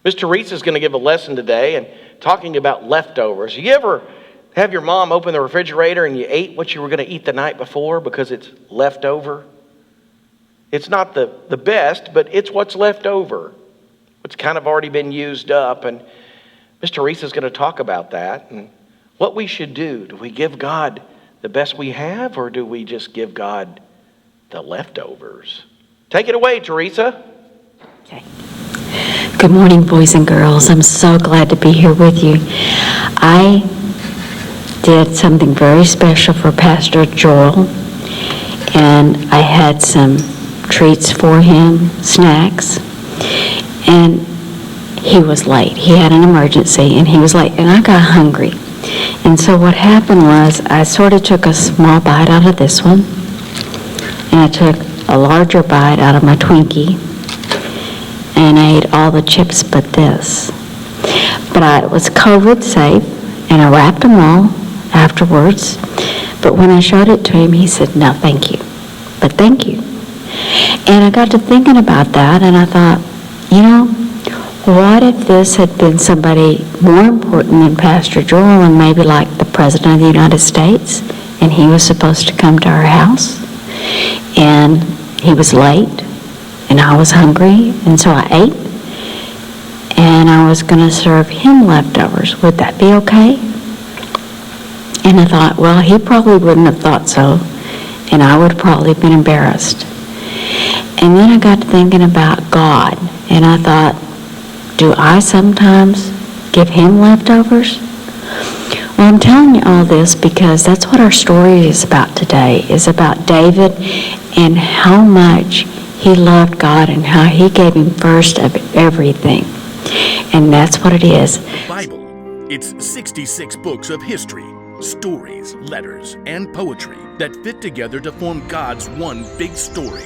Miss Teresa is going to give a lesson today and talking about leftovers. You ever have your mom open the refrigerator and you ate what you were going to eat the night before because it's left over? It's not the best, but it's what's left over. It's kind of already been used up. And Miss Teresa is going to talk about that and what we should do. Do we give God the best we have, or do we just give God the leftovers? Take it away, Teresa. Okay. Good morning, boys and girls. I'm so glad to be here with you. I did something very special for Pastor Joel, and I had some treats for him, snacks, and he was late. He had an emergency, and he was late, and I got hungry. And so what happened was I sort of took a small bite out of this one, and I took a larger bite out of my Twinkie, and I ate all the chips but this. But I was COVID safe, and I wrapped them all afterwards. But when I showed it to him, he said, "No, thank you, but thank you." And I got to thinking about that, and I thought, what if this had been somebody more important than Pastor Joel, and maybe like the President of the United States, and he was supposed to come to our house, and he was late, and I was hungry, and so I ate, and I was going to serve him leftovers. Would that be okay? And I thought, well, he probably wouldn't have thought so, and I would have probably been embarrassed. And then I got to thinking about God, and I thought, do I sometimes give him leftovers? Well, I'm telling you all this because that's what our story is about today, is about David and how much he loved God and how he gave him first of everything. And that's what it is. Bible. It's 66 books of history, stories, letters, and poetry that fit together to form God's one big story.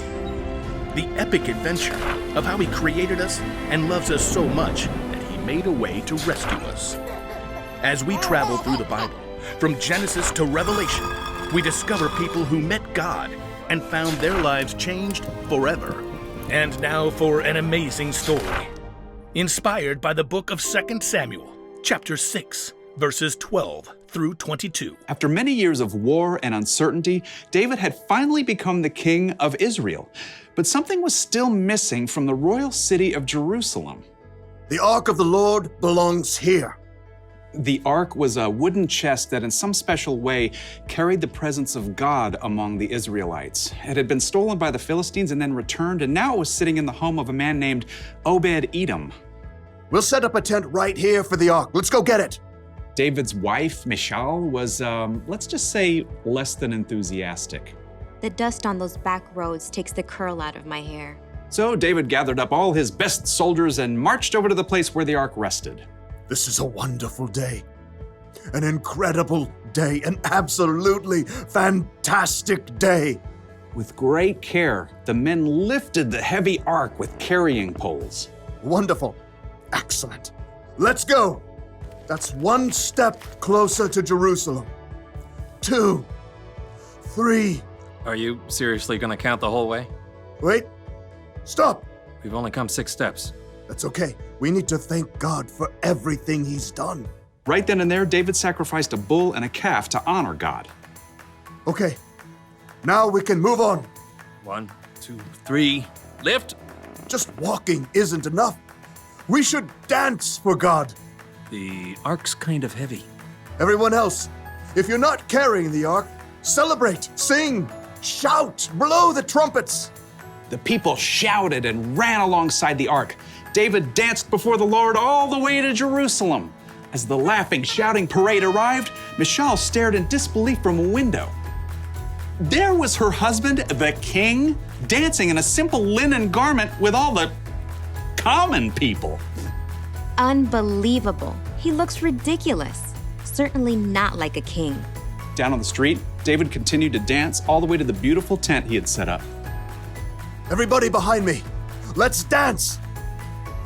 The epic adventure of how he created us and loves us so much that he made a way to rescue us. As we travel through the Bible, from Genesis to Revelation, we discover people who met God and found their lives changed forever. And now for an amazing story, inspired by the book of 2 Samuel, chapter 6, verses 12 through 22. After many years of war and uncertainty, David had finally become the king of Israel. But something was still missing from the royal city of Jerusalem. The Ark of the Lord belongs here. The Ark was a wooden chest that in some special way carried the presence of God among the Israelites. It had been stolen by the Philistines and then returned, and now it was sitting in the home of a man named Obed-Edom. We'll set up a tent right here for the Ark. Let's go get it. David's wife, Michal, was, let's just say, less than enthusiastic. The dust on those back roads takes the curl out of my hair. So David gathered up all his best soldiers and marched over to the place where the Ark rested. This is a wonderful day. An incredible day. An absolutely fantastic day. With great care, the men lifted the heavy Ark with carrying poles. Wonderful. Excellent. Let's go. That's one step closer to Jerusalem. 2, 3. Are you seriously gonna count the whole way? Wait. Stop. We've only come 6 steps. That's okay. We need to thank God for everything he's done. Right then and there, David sacrificed a bull and a calf to honor God. Okay. Now we can move on. 1, 2, 3, lift! Just walking isn't enough. We should dance for God. The ark's kind of heavy. Everyone else, if you're not carrying the Ark, celebrate, sing, shout, blow the trumpets. The people shouted and ran alongside the Ark. David danced before the Lord all the way to Jerusalem. As the laughing, shouting parade arrived, Michal stared in disbelief from a window. There was her husband, the king, dancing in a simple linen garment with all the common people. Unbelievable. He looks ridiculous. Certainly not like a king. Down on the street, David continued to dance all the way to the beautiful tent he had set up. Everybody behind me, let's dance.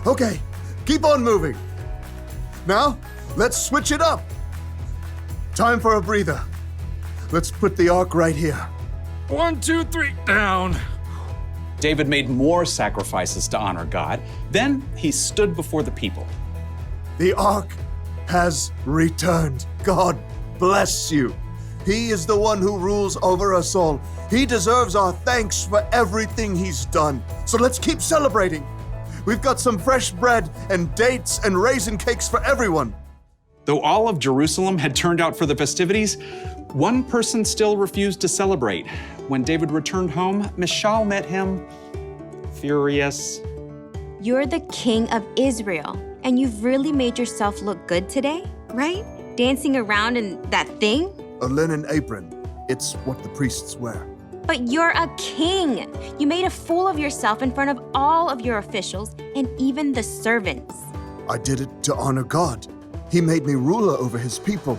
Okay, keep on moving. Now, let's switch it up. Time for a breather. Let's put the Ark right here. 1, 2, 3, down. David made more sacrifices to honor God. Then he stood before the people. The ark has returned. God bless you. He is the one who rules over us all. He deserves our thanks for everything he's done. So let's keep celebrating. We've got some fresh bread and dates and raisin cakes for everyone. Though all of Jerusalem had turned out for the festivities, one person still refused to celebrate. When David returned home, Michal met him furious. You're the king of Israel, and you've really made yourself look good today, right? Dancing around in that thing? A linen apron. It's what the priests wear. But you're a king. You made a fool of yourself in front of all of your officials and even the servants. I did it to honor God. He made me ruler over his people.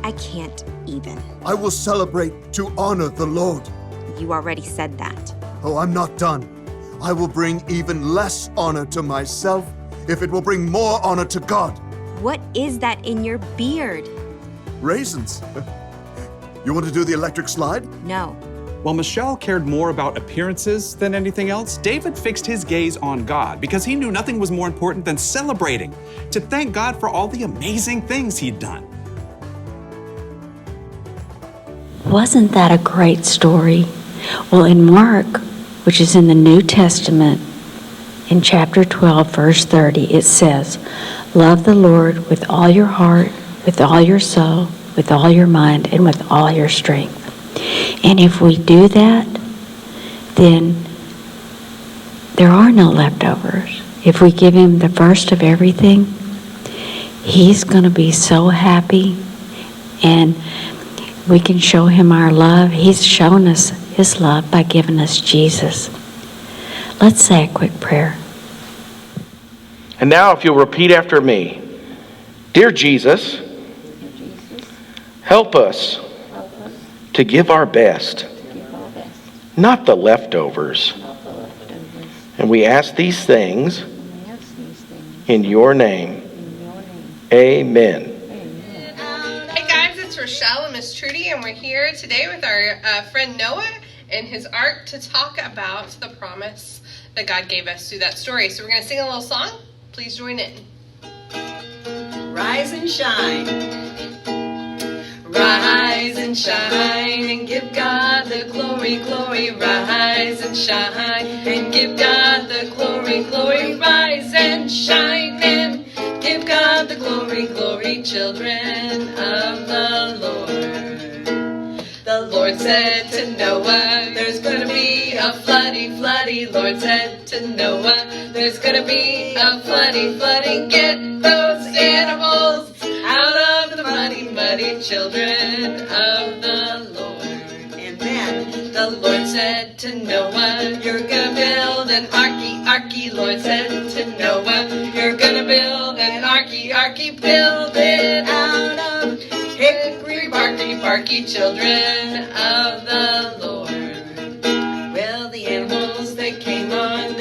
I can't even. I will celebrate to honor the Lord. You already said that. Oh, I'm not done. I will bring even less honor to myself if it will bring more honor to God. What is that in your beard? Raisins. You want to do the electric slide? No. While Michal cared more about appearances than anything else, David fixed his gaze on God because he knew nothing was more important than celebrating, to thank God for all the amazing things he'd done. Wasn't that a great story? Well, in Mark, which is in the New Testament, in chapter 12, verse 30, it says, "Love the Lord with all your heart, with all your soul, with all your mind, and with all your strength." And if we do that, then there are no leftovers. If we give him the first of everything, he's going to be so happy, and we can show him our love. He's shown us his love by giving us Jesus. Let's say a quick prayer. And now if you'll repeat after me. Dear Jesus, help us to give our best, not the leftovers. And we ask these things in your name. Amen. Hey guys, it's Rochelle and Miss Trudy, and we're here today with our friend Noah and his ark to talk about the promise that God gave us through that story. So we're going to sing a little song. Please join in. Rise and shine. Rise and shine and give God the glory, glory. Rise and shine and give God the glory, glory. Rise and shine and give God the glory, glory. Children of the Lord. The Lord said to Noah, there's gonna be a floody, floody. Lord said to Noah, there's gonna be a floody, floody. Get those animals out of the muddy, muddy, children of the Lord. And then the Lord said to Noah, you're gonna build an arky, arky. Lord said to Noah, you're gonna build an arky, arky. Build it out of hickory, barky, barky, children of the Lord. Well, the animals, they came on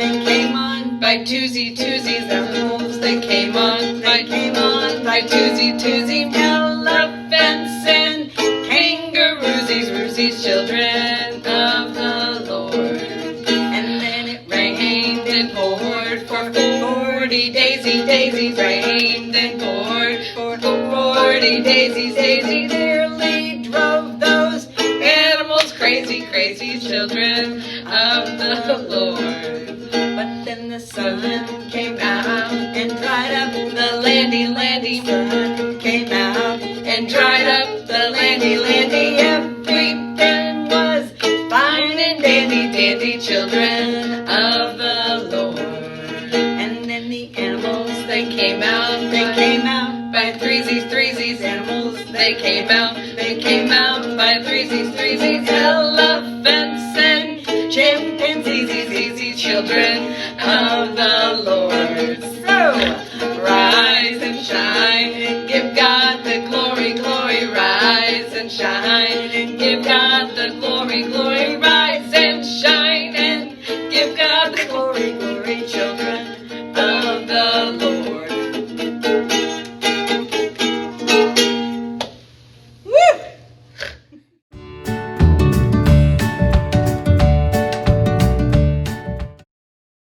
by twosy, twosies. Animals, they came on by twosy, twosy. Elephants and kangaroosies, roosies, children of the Lord. And then it rained and poured for 40 daisies, daisies. Rained and poured for 40 daisies, daisies. Nearly drove those animals crazy, crazy, children of the Lord. But then the sun came out and dried up the landy, landy. Sun came out and dried up the landy, landy. Everything was fine and dandy, dandy, children of the Lord. And then the animals, they came out by threesies, threesies. Animals, they came out by threesies, threesies. Elephants and chimpanzees, easy, children of the Lord.